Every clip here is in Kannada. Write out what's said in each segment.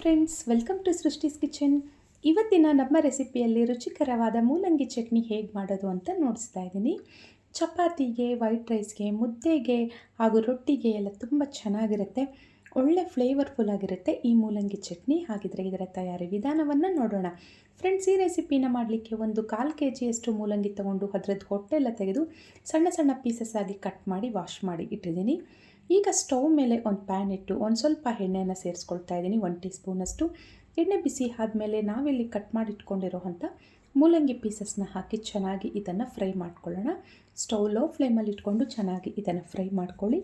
Friends, welcome to Srishti's kitchen. ಇವತ್ತಿನ ನಮ್ಮ ರೆಸಿಪಿಯಲ್ಲಿ ರುಚಿಕರವಾದ ಮೂಲಂಗಿ ಚಟ್ನಿ ಹೇಗೆ ಮಾಡೋದು ಅಂತ ನೋಡಿಸ್ತಾ ಇದ್ದೀನಿ. ಚಪಾತಿಗೆ, ವೈಟ್ ರೈಸ್ಗೆ, ಮುದ್ದೆಗೆ ಹಾಗೂ ರೊಟ್ಟಿಗೆ ಎಲ್ಲ ತುಂಬ ಚೆನ್ನಾಗಿರುತ್ತೆ. ಒಳ್ಳೆ ಫ್ಲೇವರ್ಫುಲ್ ಆಗಿರುತ್ತೆ ಈ ಮೂಲಂಗಿ ಚಟ್ನಿ. ಹಾಗಿದ್ರೆ ಇದರ ತಯಾರಿ ವಿಧಾನವನ್ನು ನೋಡೋಣ. ಫ್ರೆಂಡ್ಸ್, ಈ ರೆಸಿಪಿನ ಮಾಡಲಿಕ್ಕೆ ಒಂದು 1/4 kg ಮೂಲಂಗಿ ತೊಗೊಂಡು ಅದರದ್ದು ಹೊಟ್ಟೆ ಎಲ್ಲ ತೆಗೆದು ಸಣ್ಣ ಸಣ್ಣ ಪೀಸಸ್ ಆಗಿ ಕಟ್ ಮಾಡಿ ವಾಶ್ ಮಾಡಿ ಇಟ್ಟಿದ್ದೀನಿ. ಈಗ ಸ್ಟವ್ ಮೇಲೆ ಒಂದು ಪ್ಯಾನ್ ಇಟ್ಟು ಒಂದು ಸ್ವಲ್ಪ ಎಣ್ಣೆಯನ್ನು ಸೇರಿಸ್ಕೊಳ್ತಾ ಇದ್ದೀನಿ. 1 ಟೀ ಸ್ಪೂನಷ್ಟು ಎಣ್ಣೆ ಬಿಸಿ ಆದಮೇಲೆ ನಾವಿಲ್ಲಿ ಕಟ್ ಮಾಡಿ ಇಟ್ಕೊಂಡಿರೋವಂಥ ಮೂಲಂಗಿ ಪೀಸಸ್ನ ಹಾಕಿ ಚೆನ್ನಾಗಿ ಇದನ್ನು ಫ್ರೈ ಮಾಡ್ಕೊಳ್ಳೋಣ. ಸ್ಟವ್ ಲೋ ಫ್ಲೇಮಲ್ಲಿ ಇಟ್ಕೊಂಡು ಚೆನ್ನಾಗಿ ಇದನ್ನು ಫ್ರೈ ಮಾಡ್ಕೊಳ್ಳಿ.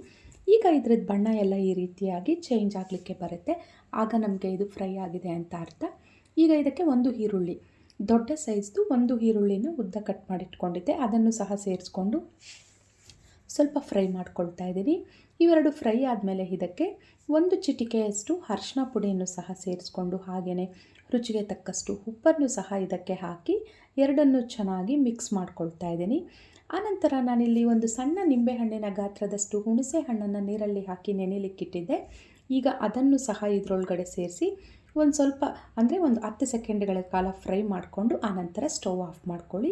ಈಗ ಇದ್ರದ್ದು ಬಣ್ಣ ಎಲ್ಲ ಈ ರೀತಿಯಾಗಿ ಚೇಂಜ್ ಆಗಲಿಕ್ಕೆ ಬರುತ್ತೆ. ಆಗ ನಮಗೆ ಇದು ಫ್ರೈ ಆಗಿದೆ ಅಂತ ಅರ್ಥ. ಈಗ ಇದಕ್ಕೆ ಒಂದು ಈರುಳ್ಳಿ, ದೊಡ್ಡ ಸೈಜ್ದು ಒಂದು ಈರುಳ್ಳಿನ ಉದ್ದ ಕಟ್ ಮಾಡಿ ಇಟ್ಕೊಂಡಿದ್ದೆ, ಅದನ್ನು ಸಹ ಸೇರಿಸ್ಕೊಂಡು ಸ್ವಲ್ಪ ಫ್ರೈ ಮಾಡ್ಕೊಳ್ತಾ ಇದ್ದೀನಿ. ಇವೆರಡು ಫ್ರೈ ಆದಮೇಲೆ ಇದಕ್ಕೆ ಒಂದು ಚಿಟಿಕೆಯಷ್ಟು ಅರಿಶಿನ ಪುಡಿಯನ್ನು ಸಹ ಸೇರಿಸ್ಕೊಂಡು ಹಾಗೆಯೇ ರುಚಿಗೆ ತಕ್ಕಷ್ಟು ಉಪ್ಪನ್ನು ಸಹ ಇದಕ್ಕೆ ಹಾಕಿ ಎರಡನ್ನು ಚೆನ್ನಾಗಿ ಮಿಕ್ಸ್ ಮಾಡ್ಕೊಳ್ತಾ ಇದ್ದೀನಿ. ಆನಂತರ ನಾನಿಲ್ಲಿ ಒಂದು ಸಣ್ಣ ನಿಂಬೆಹಣ್ಣಿನ ಗಾತ್ರದಷ್ಟು ಹುಣಸೆ ಹಣ್ಣನ್ನು ನೀರಲ್ಲಿ ಹಾಕಿ ನೆನೆಲಿಕ್ಕಿಟ್ಟಿದ್ದೆ. ಈಗ ಅದನ್ನು ಸಹ ಇದರೊಳಗಡೆ ಸೇರಿಸಿ ಒಂದು ಸ್ವಲ್ಪ ಅಂದರೆ ಒಂದು 10 ಸೆಕೆಂಡ್ಗಳ ಕಾಲ ಫ್ರೈ ಮಾಡಿಕೊಂಡು ಆನಂತರ ಸ್ಟವ್ ಆಫ್ ಮಾಡ್ಕೊಳ್ಳಿ.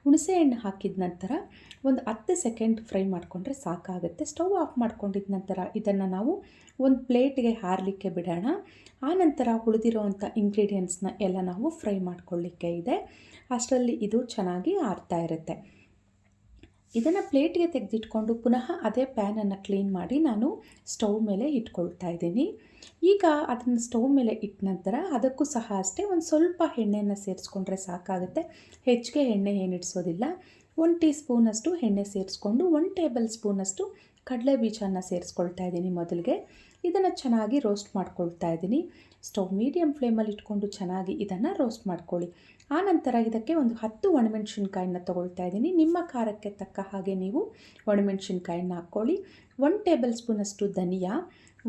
ಹುಣಸೆ ಹಣ್ಣು ಹಾಕಿದ ನಂತರ ಒಂದು 10 ಸೆಕೆಂಡ್ ಫ್ರೈ ಮಾಡಿಕೊಂಡ್ರೆ ಸಾಕಾಗುತ್ತೆ. ಸ್ಟವ್ ಆಫ್ ಮಾಡ್ಕೊಂಡಿದ್ದ ನಂತರ ಇದನ್ನು ನಾವು ಒಂದು ಪ್ಲೇಟ್ಗೆ ಹಾರಲಿಕ್ಕೆ ಬಿಡೋಣ. ಆನಂತರ ಉಳಿದಿರೋವಂಥ ಇಂಗ್ರೀಡಿಯೆಂಟ್ಸ್ನ ಎಲ್ಲ ನಾವು ಫ್ರೈ ಮಾಡ್ಕೊಳ್ಳಿಕ್ಕೆ ಇದೆ. ಅಷ್ಟರಲ್ಲಿ ಇದು ಚೆನ್ನಾಗಿ ಆರ್ತಾ ಇರುತ್ತೆ. ಇದನ್ನು ಪ್ಲೇಟ್ಗೆ ತೆಗೆದಿಟ್ಕೊಂಡು ಪುನಃ ಅದೇ ಪ್ಯಾನನ್ನು ಕ್ಲೀನ್ ಮಾಡಿ ನಾನು ಸ್ಟವ್ ಮೇಲೆ ಇಟ್ಕೊಳ್ತಾ ಇದ್ದೀನಿ. ಈಗ ಅದನ್ನು ಸ್ಟವ್ ಮೇಲೆ ಇಟ್ಟ ನಂತರ ಅದಕ್ಕೂ ಸಹ ಅಷ್ಟೇ ಒಂದು ಸ್ವಲ್ಪ ಎಣ್ಣೆಯನ್ನು ಸೇರಿಸ್ಕೊಂಡ್ರೆ ಸಾಕಾಗುತ್ತೆ. ಹೆಚ್ಚಿಗೆ ಎಣ್ಣೆ ಏನಿಡಿಸೋದಿಲ್ಲ. 1 ಟೀ ಸ್ಪೂನಷ್ಟು ಎಣ್ಣೆ ಸೇರಿಸ್ಕೊಂಡು 1 ಟೇಬಲ್ ಸ್ಪೂನಷ್ಟು ಕಡಲೆ ಬೀಜನ ಸೇರಿಸ್ಕೊಳ್ತಾ ಇದ್ದೀನಿ. ಮೊದಲಿಗೆ ಇದನ್ನು ಚೆನ್ನಾಗಿ ರೋಸ್ಟ್ ಮಾಡ್ಕೊಳ್ತಾ ಇದ್ದೀನಿ. ಸ್ಟವ್ ಮೀಡಿಯಮ್ ಫ್ಲೇಮಲ್ಲಿ ಇಟ್ಕೊಂಡು ಚೆನ್ನಾಗಿ ಇದನ್ನು ರೋಸ್ಟ್ ಮಾಡ್ಕೊಳ್ಳಿ. ಆನಂತರ ಇದಕ್ಕೆ ಒಂದು 10 ಒಣಮೆಣಸಿನ್ಕಾಯಿನ ತೊಗೊಳ್ತಾ ಇದ್ದೀನಿ. ನಿಮ್ಮ ಖಾರಕ್ಕೆ ತಕ್ಕ ಹಾಗೆ ನೀವು ಒಣಮೆಣಸಿನ್ಕಾಯಿನ ಹಾಕ್ಕೊಳ್ಳಿ. 1 ಟೇಬಲ್ ಸ್ಪೂನಷ್ಟು ಧನಿಯಾ,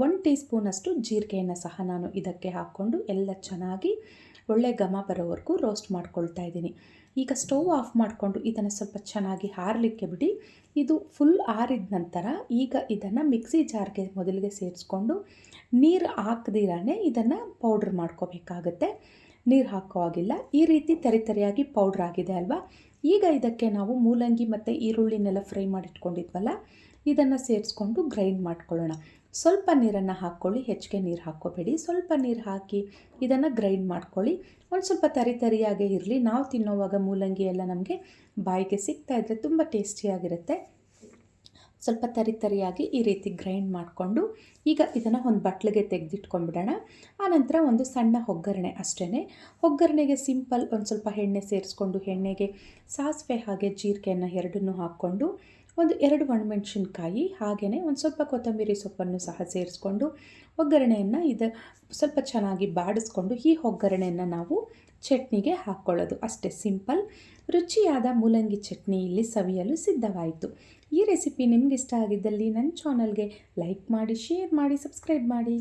1 ಟೀ ಸ್ಪೂನಷ್ಟು ಜೀರಿಗೆಯನ್ನು ಸಹ ನಾನು ಇದಕ್ಕೆ ಹಾಕ್ಕೊಂಡು ಎಲ್ಲ ಚೆನ್ನಾಗಿ ಒಳ್ಳೆ ಘಮ ಬರೋವರೆಗೂ ರೋಸ್ಟ್ ಮಾಡ್ಕೊಳ್ತಾ ಇದ್ದೀನಿ. ಈಗ ಸ್ಟವ್ ಆಫ್ ಮಾಡಿಕೊಂಡು ಇದನ್ನು ಸ್ವಲ್ಪ ಚೆನ್ನಾಗಿ ಆರಲಿಕ್ಕೆ ಬಿಡಿ. ಇದು ಫುಲ್ ಆರಿದ ನಂತರ ಈಗ ಇದನ್ನು ಮಿಕ್ಸಿ ಜಾರ್ಗೆ ಮೊದಲಿಗೆ ಸೇರಿಸ್ಕೊಂಡು ನೀರು ಹಾಕದಿರಾನೆ ಇದನ್ನು ಪೌಡ್ರ್ ಮಾಡ್ಕೋಬೇಕಾಗತ್ತೆ. ನೀರು ಹಾಕೋ ಹಾಗಿಲ್ಲ. ಈ ರೀತಿ ತರಿಯಾಗಿ ಪೌಡ್ರ್ ಆಗಿದೆ ಅಲ್ವಾ. ಈಗ ಇದಕ್ಕೆ ನಾವು ಮೂಲಂಗಿ ಮತ್ತು ಈರುಳ್ಳಿನೆಲ್ಲ ಫ್ರೈ ಮಾಡಿಟ್ಕೊಂಡಿದ್ವಲ್ಲ, ಇದನ್ನು ಸೇರಿಸ್ಕೊಂಡು ಗ್ರೈಂಡ್ ಮಾಡ್ಕೊಳ್ಳೋಣ. ಸ್ವಲ್ಪ ನೀರನ್ನು ಹಾಕ್ಕೊಳ್ಳಿ, ಹೆಚ್ಚಿಗೆ ನೀರು ಹಾಕ್ಕೋಬೇಡಿ. ಸ್ವಲ್ಪ ನೀರು ಹಾಕಿ ಇದನ್ನು ಗ್ರೈಂಡ್ ಮಾಡ್ಕೊಳ್ಳಿ. ಒಂದು ಸ್ವಲ್ಪ ತರಿಯಾಗೇ ಇರಲಿ. ನಾವು ತಿನ್ನೋವಾಗ ಮೂಲಂಗಿ ಎಲ್ಲ ನಮಗೆ ಬಾಯಿಗೆ ಸಿಗ್ತಾ ಇದ್ದರೆ ತುಂಬ ಟೇಸ್ಟಿಯಾಗಿರುತ್ತೆ. ಸ್ವಲ್ಪ ತರಿಯಾಗಿ ಈ ರೀತಿ ಗ್ರೈಂಡ್ ಮಾಡಿಕೊಂಡು ಈಗ ಇದನ್ನು ಒಂದು ಬಟ್ಲಿಗೆ ತೆಗೆದಿಟ್ಕೊಂಡ್ಬಿಡೋಣ. ಆನಂತರ ಒಂದು ಸಣ್ಣ ಒಗ್ಗರಣೆ ಅಷ್ಟೇ. ಒಗ್ಗರಣೆಗೆ ಸಿಂಪಲ್ ಒಂದು ಸ್ವಲ್ಪ ಎಣ್ಣೆ ಸೇರಿಸ್ಕೊಂಡು ಎಣ್ಣೆಗೆ ಸಾಸಿವೆ ಹಾಗೆ ಜೀರಿಗೆಯನ್ನು ಎರಡನ್ನೂ ಹಾಕ್ಕೊಂಡು ಒಂದು 2 ಒಣಮೆಣಸಿನ್ಕಾಯಿ ಹಾಗೆಯೇ ಒಂದು ಸ್ವಲ್ಪ ಕೊತ್ತಂಬರಿ ಸೊಪ್ಪನ್ನು ಸಹ ಸೇರಿಸ್ಕೊಂಡು ಒಗ್ಗರಣೆಯನ್ನು ಸ್ವಲ್ಪ ಚೆನ್ನಾಗಿ ಬಾಡಿಸ್ಕೊಂಡು ಈ ಒಗ್ಗರಣೆಯನ್ನು ನಾವು ಚಟ್ನಿಗೆ ಹಾಕ್ಕೊಳ್ಳೋದು ಅಷ್ಟೇ. ಸಿಂಪಲ್ ರುಚಿಯಾದ ಮೂಲಂಗಿ ಚಟ್ನಿ ಇಲ್ಲಿ ಸವಿಯಲು ಸಿದ್ಧವಾಯಿತು. ಈ ರೆಸಿಪಿ ನಿಮ್ಗೆ ಇಷ್ಟ ಆಗಿದ್ದಲ್ಲಿ ನನ್ನ ಚಾನಲ್ಗೆ ಲೈಕ್ ಮಾಡಿ, ಶೇರ್ ಮಾಡಿ, ಸಬ್ಸ್ಕ್ರೈಬ್ ಮಾಡಿ.